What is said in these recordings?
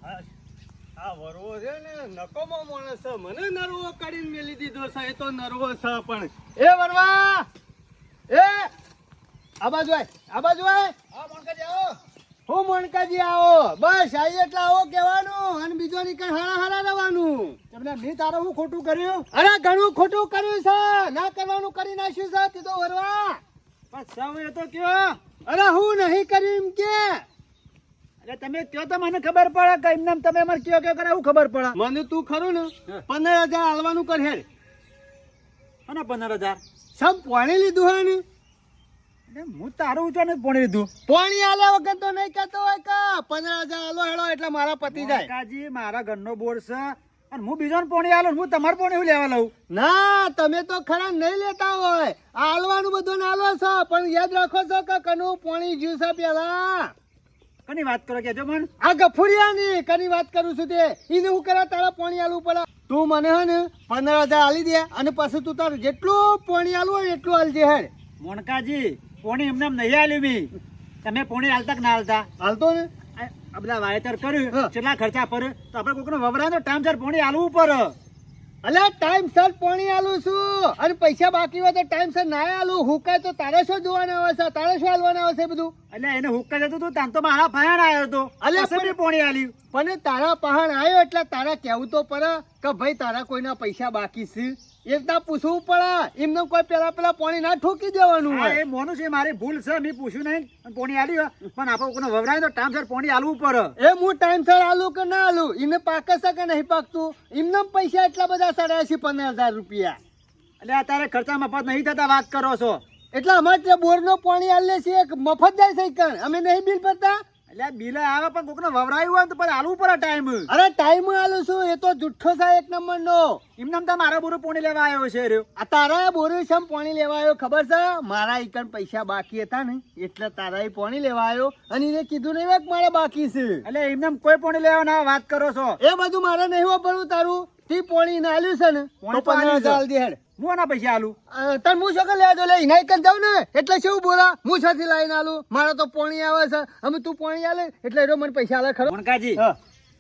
આ વરવો છે ને નકોમો માણસ છે. મને નરવો કાઢીને મેલી દીધો છે. એ તો નરવો છે પણ એ વરવા એ આ બાજુ આય, આ બાજુ આય. હા મોણકાજી આવો. હું મોણકાજી આવો, બસ આઈ એટલે આવો કહેવાનું અને બીજો નીકળ હારા હારા રહેવાનું. તમને મેં તારે હું ખોટું કર્યું? અરે ઘણું ખોટું કર્યું છે, ના કરવાનું કરી નાખ્યું છે. તી તો વરવા પણ સૌ એ તો કયો. અરે હું નહીં કર્યું એમ કે. એટલે તમે કયો તો મને ખબર પડે કે એમને તમે મને કયો કયો કરે એવું ખબર પડે. મને તું ખરું ને 15,000 હાલવાનું કર હેર. અને 15,000 સમ પાણી લીધું હે ને હું તારું ઊંચો નથી પોણી લીધું. પાણી આલ્યા વગર તો નહીં કહેતો હોય કે 15,000 હાલો હેડો એટલે મારા પતિ જાય. કાકાજી મારા ઘરનો બોર છે અને હું બીજોને પોણી આલું, હું તમારે પોણી હું લેવા લઉં? ના તમે તો ખરા નહીં લેતા હોય. આ હાલવાનું બધું નાલો છો પણ યાદ રાખો છો કે કનું પાણી જ્યું છે પેલા. કની વાત કરો કેજો મન. આ ગફુરિયાની કની વાત કરું છું તે એને હું કરે તારા પાણી આલવું પડે. તું મને હે ને 15,000 હાલી દે અને પછી તું તારું જેટલું પાણી આલવું હોય એટલું હાલજે હેડ. મોણકાજી પોણી એમને એમ નહીં આલ્યું મી. તમે પોણી હાલતા કે ના હાલતા? હાલતો ને આ બધા વાવેતર કર્યું હા. કેટલા ખર્ચા પર તો આપણે કોઈનો વવરાય તો ટાઈમસર પોણી આલવું પડે. અલ્યા ટાઈમ સર પાણી આલું છું અને પૈસા બાકી હોય તો ટાઈમ સર ના આલું. હુકાય તો તારે શું જોવાના આવે છે, તારે શું હાલવાના આવે છે બધું. એટલે એને હુક્કા જતો તો તાન તો મારા ફાયણ આવ્યો હતો. અલ્યા પછી મેં પોણી આલ્યું. પણ તારા પહાણ આવ્યો એટલે તારા કહેવું તો પડે કે ભાઈ તારા કોઈના પૈસા બાકી છે. એકદમ પૂછવું પડે. એમને કોઈ પેલા પાણી ના ઠોકી દેવાનું હા, હોય. એ મોનું છે મારી ભૂલ છે, મેં પૂછ્યું નહીં અને પોણી આલ્યું. પણ આપણે કોઈનો વવરાય તો ટાઈમસર પોણી આલવું પડે. એ હું ટાઈમ સર આલું કે ના આલું એને પાકે છે કે નહીં પાકતું. એમને પૈસા એટલા બધા 87,000 રૂપિયા. એટલે અત્યારે ખર્ચા મફત નહીં થતા વાત કરો છો. એટલે અમારે ત્યાં બોરનો પાણી આલે છે મફત જાય છે કણ. અમે નહીં બિલ ભરતા. એટલે બિલ આવે પણ કોકને વવરાયું હોય તો પછી આલવું પડે ટાઈમ. અરે ટાઈમ આલું છું એ તો જુઠ્ઠો છે એક નંબર નો. એમને તો મારા બોરું પોણી લેવા આવ્યો છે રહ્યો. આ તારા બોરી સમ પાણી લેવા આવ્યો ખબર છે? મારા એકન પૈસા બાકી હતા ને એટલે તારા પાણી લેવા આવ્યો અને એને કીધું નહીં કે મારા બાકી છે. એટલે એમને કોઈ પોણી લેવા ના વાત કરો છો. એ બધું મારે નહીં વાપરવું તારું. તી પાણી ના આલ્યું છે ને પાણી તો તો આલ્યું 15,000 છે. હાલ દે હેડ. હું આના પૈસા આલું. તને હું શું લેવા દો લે ઇનાય કન જાઉં ને એટલે શું બોલા હું સાથે લાઈને આલું. મારે તો પાણી આવે છે અમે તું પાણી આલે એટલે એનો મને પૈસા આલે ખરો. મોણકાજી હા.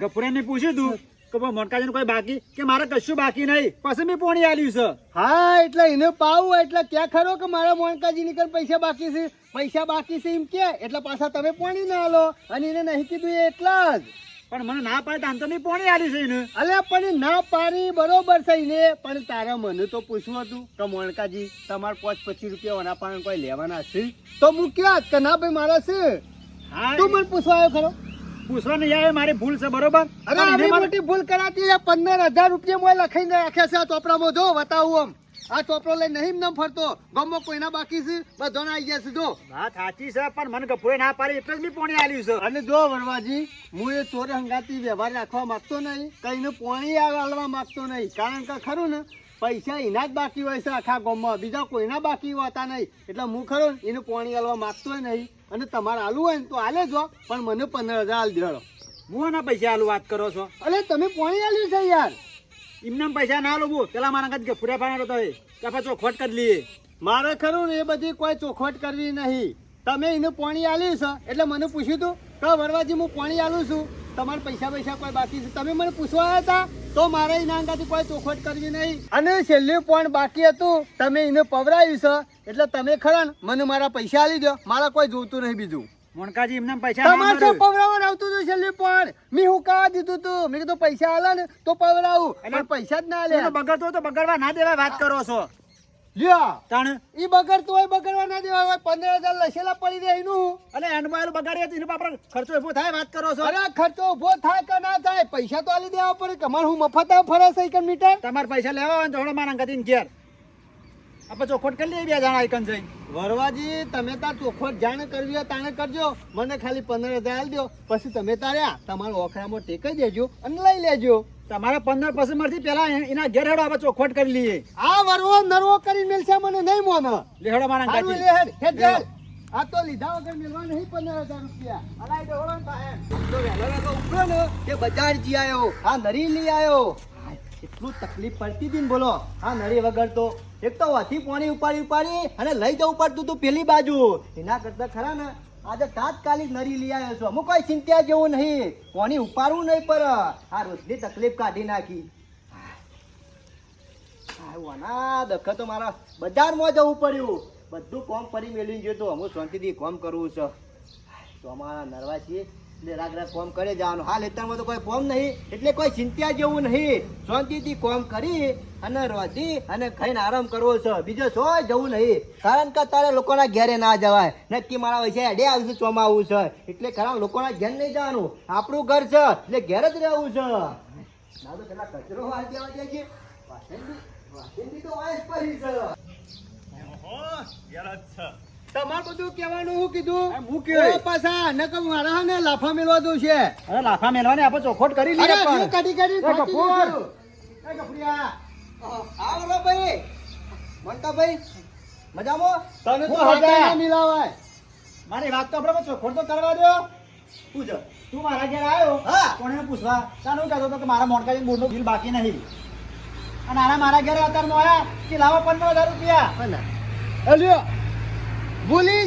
ગફુરાને પૂછ્યું તું કે મોણકાજી કોઈ બાકી કે મારે કશું બાકી નહીં પછી મેં પોણી આલ્યું છે. હા એટલે એને પાવું એટલે ક્યાં ખરો કે મારા મોણકાજી નીકળ પૈસા બાકી છે. પૈસા બાકી છે એમ કે એટલે પાછા તમે પાણી ના આલો અને એને નહીં કીધું એ એટલા જ. પણ મને ના પાડે તાન તો મેં પોણી આલ્યું છે એને. અલ્યા પણ ના પાડી બરોબર છે ને પણ તારા મને તો પૂછવું હતું કે મોણકાજી તમારે 25 રૂપિયા વના પાણી કોઈ લેવાના છે તો હું ક્યાં કે ના ભાઈ મારા છે. હા તું મને પૂછવા આવ્યો ખરો? પૂછવા નહીં આવે મારી ભૂલ છે બરોબર. અરે પણ એને આવી મારે- મોટી ભૂલ કરાતી 15,000 રૂપિયા મોય લખાઈને રાખ્યા છે આ ચોપડામાં. જો બતાવું આમ આ ચોપડો લઈને નહીં નમ ફરતો. ગામમાં કોઈના બાકી છે બધાના આવી ગયા છે. જો વાત સાચી છે પણ મને ગફુરે ના પાડી એટલે જ મેં પોણી આલ્યું છે. અને જો વરવાજી હું એ ચોર હંગાતી વ્યવહાર રાખવા માંગતો નહીં, કઈને પોણી આલવા માંગતો નહીં. કારણ કે ખરું ને પૈસા એના જ બાકી હોય છે આખા ગામમાં, બીજા કોઈના બાકી હોતા નહીં. એટલે હું ખરો ને એને પોણી આલવા માંગતો નહીં. અને તમારે આલવું હોય ને તો આલે જો પણ મને 15,000 આલ દેડો. હું આના પૈસા આલું વાત કરો છો. અરે તમે પોણી આલ્યું છે યાર. એમને પૈસા ના લો પેલા મારા કાંઈ ગફુરે પાડ્યો હતો કે આપણે ચોખવટ કરી લઈએ. મારે ખરું ને એ બધી કોઈ ચોખવટ કરવી નહીં. તમે એને પાણી આલ્યું છે એટલે મને પૂછ્યું તું કે વરવાજી હું પાણી આલું છું તમારે પૈસા કોઈ બાકી છે. તમે મને પૂછવા આવ્યા હતા તો મારે એના અંગાથી કોઈ ચોખવટ કરવી નહીં. અને છેલ્લું પણ બાકી હતું તમે એને પવરાવ્યું છે એટલે તમે ખરા ને મને મારા પૈસા આલી દો. મારા કોઈ જોતું નહીં બીજું. મોણકાજી એમને પૈસા ના તમારે શું મળે. પવરાવવાનું આવતું હતું છેલ્લું પણ મેં હું કાવા દીધું તું. મેં કીધું પૈસા આલે ને તો પવરાવું એટલે પણ પૈસા જ ના એનો આલે. બગડતો હોય તો બગડવા ના દેવા વાત કરો છો. લ્યો તાણ ઈ બગડતું હોય બગડવા ના દેવા હોય. 15,000 લસેલા પડી રહે એનું. એટલે એન્ડમાં બગાડી હતી એનો આપણે ખર્ચો ઉભો થાય વાત કરો છો. અરે ખર્ચો ઉભો થાય કે ના થાય પૈસા તો આલી દેવા પડે. કમાર હું મફત ફરે છે એક મીટર. તમારે પૈસા લેવા હોય તો મારા અંગાથી ઘેર આપણે ચોખવટ કરી લઈએ 2 જણા એકન જઈને. વરવાજી તમે તાર ચોખવટ જાણે કરવી હોય તાણે કરજો. મને ખાલી 15,000 આલી દો પછી તમે તાર્યા તમારા ઓખરામાં ટેકાઈ દેજો અને લઈ લેજો. તમારે 15 પછી મળતી પેલા એના ઘેર હેડો આપણે ચોખવટ કરી લઈએ. આ વરવો નરવો કરીને મેલશે મને નહીં મોને. લેહડો મારા હારું અંગાથી. લે હેડ હેડ ચાલ. આ તો લીધા વગર મેલવા નહીં 15,000 રૂપિયા. અલાઈ દો હોળો ને પાહે. તો વહેલો વહેલો ઉઠ્યો ને તે બજાર જી આયો. આ નરી લઈ આયો. એટલું તકલીફ પડતી હતી ને બોલો આ નરી વગર તો. એક તો વાથી પાણી ઉપાડી અને લઈ જવું પડતું તું પેલી બાજુ. એના કરતા ખરા ને આજે તાત્કાલિક નરી લઈ આવ્યો છું. અમુક કોઈ ચિંતા જેવું નહીં, કોની ઉપાડવું નહીં, પર આ રોજની તકલીફ કાઢી નાખી. ના દખ તો મારા બજારમાં જવું પડ્યું, બધું કોમ ફરી મેળવી ગયું તો અમુક શાંતિથી કોમ કરવું છે. તો અમારા નરવા છીએ એટલે રાગ રાગ કોમ કરી જવાનું. હાલ અત્યારમાં તો કોઈ કોમ નહીં, એટલે કોઈ ચિંતા જેવું નહીં. શાંતિથી કોમ કરી અને રોધી અને ખાઈને આરામ કરવો છે, બીજો શું જવું નહીં. કારણ કે તારે લોકોના ઘેરે ના જવાય. નક્કી મારા વચ્ચે અડે આવશે, ચોમા આવું છે એટલે ખરા લોકોના ઘેર નહીં જવાનું. આપણું ઘર છે એટલે ઘેર જ રહેવું છે. ના તો પેલા કચરો વાળી દેવા દે છે. વાસણની તો વાસ પડી છે. તમારે બધું કહેવાનું હું કીધું હું કહેવાય? ઓ પાછા ન કે મારા ને લાફા મેલવા દઉં છે. અરે લાફા મેલવાની આપણે ચોખોટ કરી લઈએ અરે પણ. શું કરી એ થાકી કપૂર! ગયો છું. એ કપૂરિયા! આવો રો ભાઈ, મનતા ભાઈ, મજામાં? તને તો હું હાથે હતા? ના મિલાવાય. મારી વાત તો આપણે ચોખોટ તો કરવા દો. પૂછ. તું મારા ઘેર આવ્યો હા. કોને પૂછવા? તાનું હું કહેતો હતો કે મારા મોનકાજી બોર્ડનું બિલ બાકી નહીં, અને આના મારા ઘેર અત્યારમાં આવ્યા કે લાવો 15,000 રૂપિયા. અલ્યો ભૂલી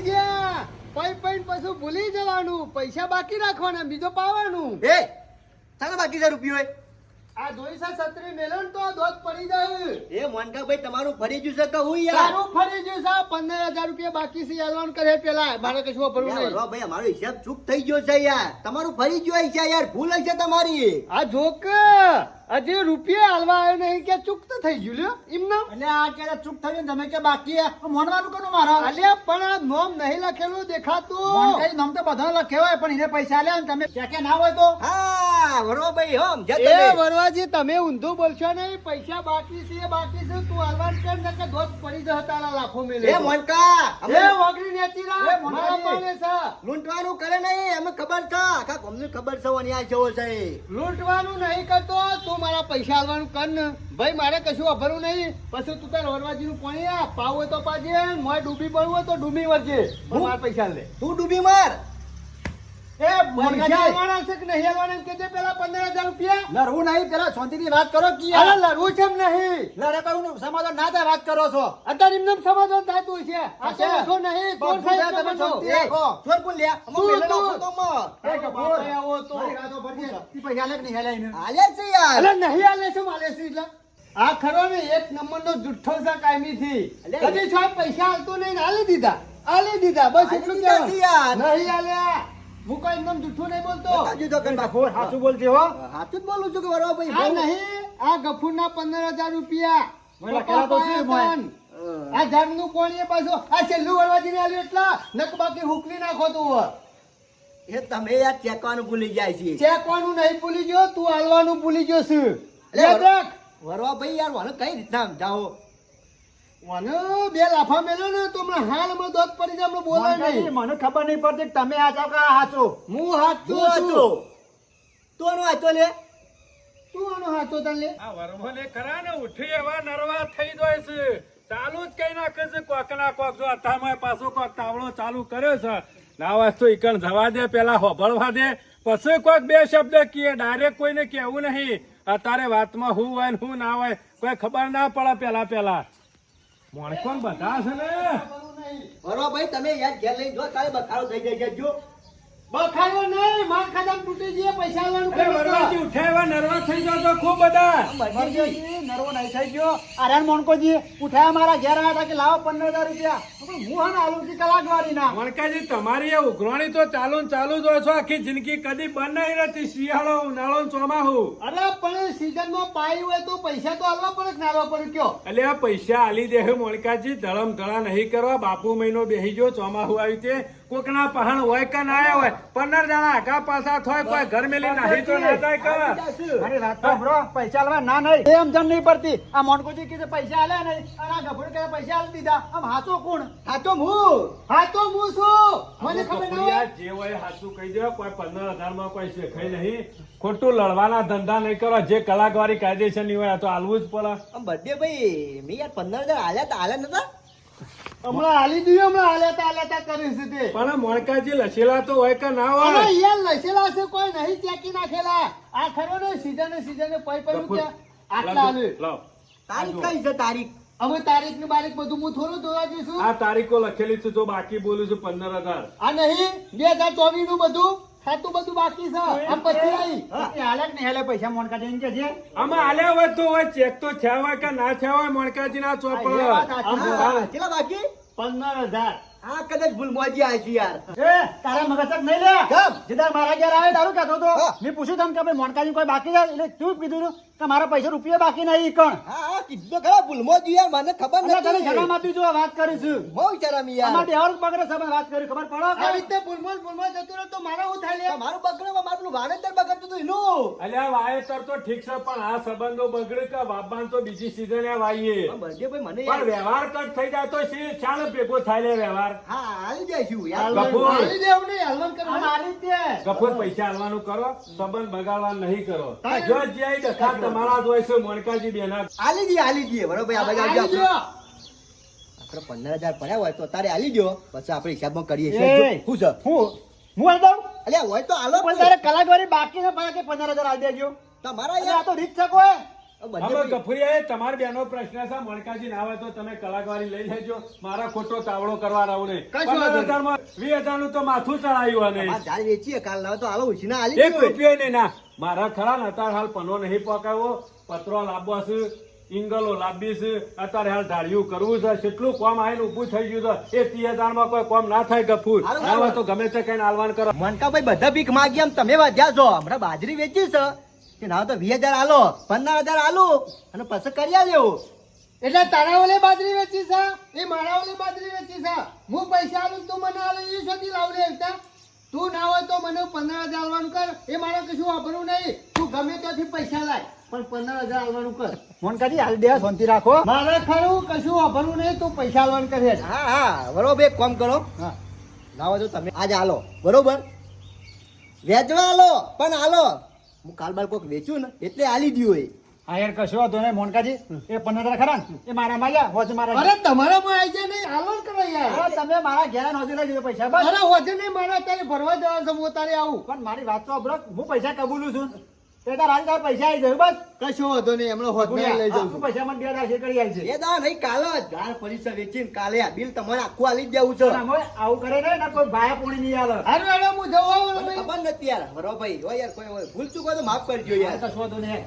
ગયા પૈ પછી ભૂલી જવાનું. પૈસા બાકી રાખવાના, બીજો પાવાનું. એ તારા બાકી છે રૂપિયો? આ દોઈસા છત્રી મેલો ને તો દોત પડી જાય. એ મોનકા ભાઈ તમારું ફરી ગયું છે કે હું યાર? તારું ફરી ગયું છે. 15,000 રૂપિયા બાકી છે એલવાન કરે પેલા. મારે કશું વાપરવું યાર, નહીં. રો ભાઈ અમારો હિસાબ ચૂક થઈ ગયો છે યાર. તમારું ફરી ગયું હશે યાર, ભૂલ હશે તમારી. આ જોક હજી રૂપિયા હાલવા આવ્યો નહીં કે ચૂક તો થઈ ગયું લ્યો એમના. એટલે આ કે ચૂક થઈ ને તમે કે બાકી હે, તો મોનવાનું કરું મારા? અલ્યા પણ આ નોમ નહીં લખેલું દેખાતું. મોનકાજી નામ તો બધા લખે હોય, પણ એને પૈસા આલ્યા ને તમે કે ના હોય તો હા રો ભાઈ, હમ એ વરવાજી તમે ઊંધું બોલશો નહીં. પૈસા બાકી છે તું હાલવાન કર ને કે દોત પડી જશે તારા લાખો મેલે. એ મોનકા એ વગડી નેતી રાખ. એ મોનકાજી. મારા પાને છે. લૂંટવાનું કરે નહીં, અમે ખબર છે, આખા ગામને ખબર છે ઓની આ જેવો છે. લૂંટવાનું નહીં કરતો તું. મારા પૈસા હાલવાનું કર ને ભાઈ. મારે કશું વાપરવું નહીં. પછી તું તાર વરવાજી નું પાણી આ પાવ હોય તો પાજે, મોય ડૂબી પડવું હોય તો ડૂબી વળજે. પણ મારા પૈસા લે. તું ડૂબી માર. એ પૈસા હાલવાના છે કે નહીં હાલવાના કે દે પેલા 15,000 રૂપિયા. લડવું નહીં, પેલા શાંતિથી વાત કરો કે અરે લડવું છે એમ નહીં. લડે કરું સમાધાન ના થાય વાત કરો છો. અત્યારે એમને સમાધાન થતું છે. આ તો છે. ઓછો નહીં. બહુ કોણ સાહેબ તમે તમારો? શાંતિ એ, રાખો. ચોર કોણ લ્યા? અમે તું, પહેલા તું. નાખો તો માં. એ કપૂર, બાપા આવો તો. મારી વાતો ભરજે. ઈ પૈસા આલે કે નહીં આલે એને? આલ્યા છે યાર. અરે નહીં આલે શું માલે છે એટલે? આ ખરો ને એક નંબરનો જુઠ્ઠો છે કાયમી થી. અલે. કદી સાહેબ પૈસા હાલતો નહીં ને આલી દીધા. બસ આલી એટલું દીધા છે યાર. કહેવાનું. નહીં આલ્યા. હું કોઈ એકદમ જુઠ્ઠું નહીં બોલતો. બતાવજો તો કંઈ બાપુ. કપૂર, સાચું બોલજે હો. હાચું જ બોલું છું કે વરવા ભાઈ, આ બહુ. નહીં આ ગફુરના 15,000 રૂપિયા. મને લખેલા તો છે પપ્પા મોય. પાયા આ ઝાડનું કોણીએ પાછું આ છેલ્લું વળવાજીને આલ્યું એટલા નક બાકી હુકલી નાખો તું. એ તમે યાર ચેકવાનું ભૂલી જાય છે. ચેકવાનું નહીં ભૂલી ગયો તું, હાલવાનું ભૂલી ગયો છે. અલે યાદ રાખ. વરવા ભાઈ યાર, મને કઈ રીતના સમજાવો? મને બે લાફા મેલો ને તો હમણાં હાલમાં દોત પડી જાય. હમણાં બોલાય મોનકાજી, નહીં. મને ખબર નહીં પડતી કે તમે આ છો કે આ હાચો. હું હાચો તું છું. હતો. તું આનો હાચો લે. તું આનો હાચો તને લે. આ વરમોને ખરા ને ઉઠી એવા નરવા થઈ જાય છે. ચાલુ જ કઈ નાખે છે કોક ના કોક. જો અથામાં પાછો કોક તાવડો ચાલુ કર્યો છે. ના હોય તો ઈકણ જવા દે, પેલા હોભળવા દે, પછી કોક બે શબ્દ કીએ. ડાયરેક્ટ કોઈને કહેવું નહીં. અત્યારે વાતમાં હું હોય ને હું ના હોય કોઈ ખબર ના પડે. પેલા મોણકોન બધા છે ને. વરવા ભાઈ તમે યાર ઘેર લઈને જો, તારે બખાડો થઈ જાય છે. જો બખાયો નહીં, માર ખાધા તૂટી જઈએ. પૈસા આલવાનું અરે વરવાજી ઉઠે એવા નરવા થઈ જાય તો ખૂબ બધા. મરજી, નરવો નહીં થઈ ગયો. આર્યન મોનકોજી ઉઠાયા મારા ઘેર આવ્યા હતા કે લાવો 15,000 રૂપિયા. પણ હું હા ને આલુ કી કલાક વાળી ના. મણકાજી તમારી એ ઉઘરાણી તો ચાલુ ને ચાલુ જ હોય છો. આખી જિંદગી કદી બંધ નહીં રહેતી. શિયાળો, ઉનાળો ને ચોમાહુ. અરે પણ સીઝનમાં પાઈ હોય તો પૈસા તો આલવા પડે કે ના આલવા પડે કયો? એટલે આ પૈસા આલી દે મોણકાજી. ધડમ ધડા નહીં કરવા. બાપુ મહિનો બેહી ગયો, ચોમાહુ આવ્યું તે કોકના પહાણ હોય કે ના આયા હોય. 15 જણા આગા પાછા થોય, કોઈ ઘર મેલી નાહી તો ના થાય કે. મારી વાત તો બ્રો, પૈસા આલવા ના નહીં. એ સમજણ નહીં પડતી. આ મોનકોજી કીધે પૈસા આલ્યા નહીં, અને આ ગભડ કે પૈસા આલી દીધા. આમ હાચો કોણ? હાચો હું. હા તો હું છું. મને ખબર ના હોય. યાર જે હોય સાચું કહી દો. કોઈ 15,000 માં કોઈ શેખાય નહીં. ખોટું લડવાના ધંધા નહીં કરો. જે કલાકવાળી કાયદેસર ની હોય આ તો આલવું જ પડે. આમ બર્થડે ભાઈ મેં યાર 15,000 આલ્યા તા, આલ્યા નતા? હમણાં હાલી દીધું. હમણાં હાલેતા કરી છે તે. પણ મોણકાજી લસેલા તો હોય કે ના અરે હોય. યાર લસેલા છે કોઈ નહીં ચેકી નાખેલા. આ ખરો ને સીઝને પૈ પડ્યું કે આટલા આલે. લાવ. તારીખ કઈ છે તારીખ? અમે તારીખ ને બારીખ બધું હું થોડું જોવા જઈશું. આ તારીખો લખેલી છે જો બાકી બોલું છું 15,000. આ નહીં 2024 નું બધું ખાતું બધું બાકી છે. આમ પછી આવી એ હાલે કે નહીં હાલે પૈસા મોનકાજી એમ કે છે આમાં આલ્યા હોય તો હોય ચેક તો થયા હોય કે ના થયા હોય મોણકાજી ના ચોપડ. એ વાત સાચી છે. હા, કેટલા બાકી 15,000. હા કદાચ ભૂલ મોજી આવી છે યાર એ તારા મગજ જ નહીં લે કેમ? જીદાર મારા ઘેર આવે તારું કહેતો તો હા. મેં પૂછ્યું તને કે ભાઈ મોનકાજી કોઈ બાકી છે એટલે તું જ કીધું કે મારા પૈસા રૂપિયા બાકી નહીં કણ હા હા કીધું ખરા ભૂલ મોજી યાર મને ખબર એટલે તને નથી જગામ આપી જો વાત કરીશું બહુ વિચારામી યાર અમાર બેહર બગડે સાહેબ વાત કરી ખબર પડો આવી રીતે ભૂલમાં જતું રહે તો મારા શું થાય લે? મારું બગડે મારું પેલું વાવેતર બગડતું હતું એનું અલ્યા વાવેતર તો ઠીક છે પણ આ સંબંધો બગડે કે બાબાને તો બીજી સીઝને વાઈએ. પણ બળદેવભાઈ મને પણ યાર વ્યવહાર કટ થઈ જાય તો શી ચાલ ભેગો થાય લે વ્યવહાર. હા આવી જાય છું યાર ગફુર. આવી દેવું નહીં, હલવાન કરવાનું. આ રીતે ગફુર પૈસા હાલવાનું કરો સંબંધ બગાડવાનું નહીં કરો. જો જ્યાંય ડખા તમારા જ હોય છે મોણકાજી બેના. આલી દઈએ બરોબર આ બધા આવી આવજો ગયો. આપણે 15,000 પડ્યા હોય તો તારે આલી દો પછી આપણે હિસાબમાં કરીએ એ. છીએ શું છે હું હાલ દઉં અલ્યા હોય તો આલો પણ તારે કલાકવારી બાકી છે પાછા કે 15,000 હાલ દેજો તમારા એટલે આ યાર તો રીત છે કોઈ હવે ગફુરિયા તમારી બેનો પ્રશ્ન છે મોણકાજી ના હોય તો તમે કલાકવારી લઈ લેજો. મારા ખોટો તાવડો કરવા રહું નહીં. કશું વાંધો 15,000 માં 20,000 નું તો માથું ચડાયું અને આ ઝાડ વેચીએ કાલ ના હોય તો આલો ઉછીના આલી એક દો રૂપિયો નહીં ના મારા ખરા ને અત્યારે હાલ પનો નહીં પકાવો પત્રો લાવવો છે ઇંગલો લાવવી છે અત્યારે હાલ ધાર્યું કરવું છે કેટલું કોમ આવીને ઊભું થઈ ગયું છે એ 30,000 માં કોઈ કોમ ના થાય ગફુર હારું, ના હોય તો ગમે તે કઈ આલવાન કરો. મનકાભાઈ બધા ભીખ માગી એમ તમે વધ્યા છો હમણાં બાજરી વેચી છે કે ના હોય તો 20,000 આલો 15,000 આલો અને પછી કરી આલ્યો એટલે તારા ઓલે બાજરી વેચી છે એ મારા ઓલે બાજરી વેચી છે. હું પૈસા આલું તું મને આલે એ શોધી લાવ લે એકતા. તું ના હોય તો મને 15,000 આલવાનું કર. એ મારે કશું વાપરવું નહીં. તું ગમે ત્યાંથી પૈસા લાય પણ 15,000 આલવાનું કર. મોનકાજી હાલ દે શાંતિ રાખો મારે ખરું કશું વાપરવું નહીં. તું પૈસા આલવાનું કરે. હા હા બરોબર એક કામ કરો હા ના હોય તો તમે આજે આલો બરોબર વેચવા આલો પણ આલો હું કાલ બાર કોક વેચ્યું ને એટલે આલી દ્યો એ હા યાર કશો વાંધો નહીં મોનકાજી એ 15,000 ખરા ને એ મારા માલ્યા હોજ મારા અરે તમારામાં આવી જાય નહીં આલવાનું કરે યાર. હા, તમે મારા ઘેરા નોંધી લેજો પૈસા બસ અરે હોજે નહીં, મારે અત્યારે ભરવા જવાનું છે. હું તારે આવું. પણ મારી વાત તો સાંભળો હું પૈસા કબૂલું છું તે તાર આજે તાર પૈસા આવી જાય બસ કશો વાંધો નહીં, હમણાં હોજને લઈ જાઉં તું છું. પૈસા મને 2,000 શેર કરી આલજે એ દા નહીં કાલ જ ગાર પરીક્ષા વેચીને કાલે આ બિલ તમારે આખું આલી જ દેવું છે પણ અમે આવું કરે ને ના કોઈ ભાયા પોણી નહીં આલે હારું હેડો, હું જઉં આવું મને ભાઈ. ખબર નથી યાર બરોબર ભાઈ હોય યાર કોઈ હોય ભૂલ ચૂક હોય તો માફ કરજો યાર કશો વાંધો નહીં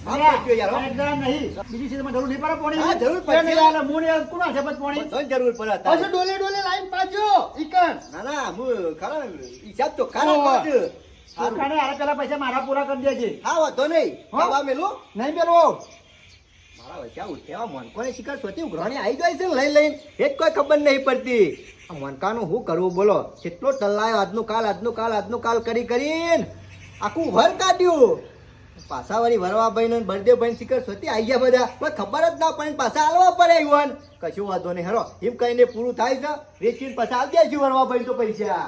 માફ કરજો યાર હો. એક જણા નહીં બીજી ચીજમાં જરૂર નહીં પડે પોણી હા, જરૂર પડશે. એ નહીં આલે, હું નહીં આલે, કોણ આલે છે પોણી બધાને જરૂર પડે પાછું અત્યારે. ડોલે ડોલે લાઈન પાજો ઈકણ. ના ના હું ખરા હિસાબ તો ખરા ઓહો. કરું છું. સરકારે આલે પેલા પૈસા મારા પૂરા કરી દેજે હા વાંધો નહીં હા. ખાવા મેલું નહીં પેલો મારા વચ્ચે ઉઠ્યા મોનકોને શિકાર સોતી ઉઘરાણી આવી ગઈ છે ને લઈ લઈને એ જ કોઈ ખબર નહીં પડતી આ મોનકાનું શું કરવું બોલો કેટલો ટલ્લાયો આજનું કાલ કરી કરીને આખું વર કાઢ્યું પાછા વળી વરવા ભાઈ ને બળદેવ ભાઈ શિકાર સોતી આવી ગયા બધા કોઈ ખબર જ ના પડે પાછા હાલવા પડે યુવાન કશું વાંધો નહીં હેરો એમ કહીને પૂરું થાય છે વેચીને પાછા આવી જાય છે વરવા ભાઈ તો પૈસા